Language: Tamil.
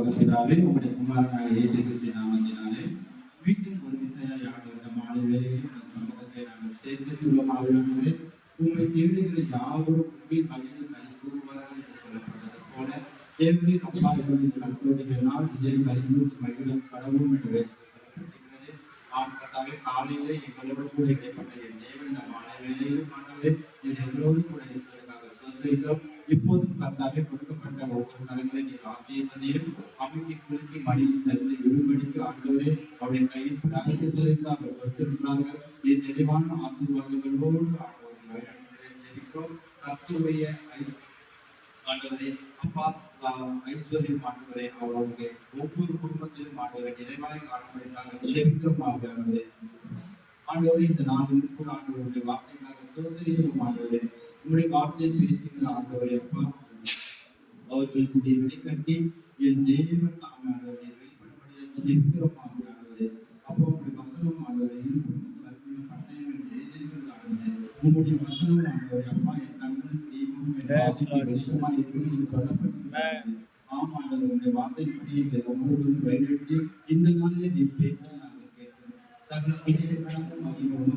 பிதாவே உங்களுடைய குமாரனாக இயேசு கிறிஸ்துவின் நாமத்தினாலே மீண்டும் ஒரு விசையாய் ஆண்டவரே மாலை வேளையில் சமூகத்தை நாங்கள் சேர்த்துள்ளோம். ஆண்டவரே உங்களை தேடுகிற யாவரும் உண்மையில் மகிழ்ந்து கை கூறுவார்கள் என்று சொல்லப்பட்டது போல தேவரே அப்பா இந்த கற்போடைய நாள் இதை கலிந்து மகிழ கடவுள் என்று சொல்லப்பட்டிருக்கிறது. ஆம் கர்த்தாவே காலையிலே எங்களோடு கூட இடைப்பட்ட என் தேவன் இந்த மாலை வேளையிலும் ஆண்டவரே நீர் எங்களோடு கூட இருக்கிறதுக்காக தோன்றுகிறோம். இப்போதும் கர்த்தாவே கொடுக்கப்பட்ட ஒவ்வொரு கரங்களை நீர் ஆசீர்வதியும் அமைதி குலுக்கி மடியில் தந்து விடுபடிக்கு ஆண்டவரே அவருடைய கையில் பிரார்த்தத்திலிருந்து அவர் கொடுத்திருக்கிறார்கள். நீர் நிறைவான ஆசீர்வாதங்களோடு ஆண்டவர்கள் கர்த்தருடைய ஆண்டவரே அப்பா ஐஸ்வர்யம் ஆண்டவரே அவருடைய ஒவ்வொரு குடும்பத்திலும் ஆண்டவரை நிறைவாக காணப்படுகிறாங்க ஜெபிக்கிறோம். ஆண்டவரே இந்த நாளில் கூட ஆண்டவருடைய வார்த்தைக்காக சோதரிக்கிறோம். ஆண்டவரே உங்களுடைய வார்த்தையை பேசுகிற ஆண்டவரே அப்பா அவர்களுடைய வெளிக்கட்டி என் தேவன் தாமே ஆண்டவரை வெளிப்படும்படியாக ஜெபிக்கிறோம். ஆண்டவரே அப்போ உங்களுடைய வசனம் ஆண்டவரை கல்வியும் பட்டயம் என்று எழுதியிருக்கிறது. ஆண்டவரே உங்களுடைய வசனம் ஆண்டவரே அப்பா என் கண்களுக்கு தெய்வம் வெளிச்சமாக இருக்கிறது சொல்லப்பட்டிருக்கிறது. ஆம் ஆண்டவர் உங்களுடைய வார்த்தைப்படி இந்த ஒவ்வொரு பயன்படுத்தி இந்த நாளிலே நீ பேச நாங்கள் கேட்கிறோம். சகல மகிழ்வு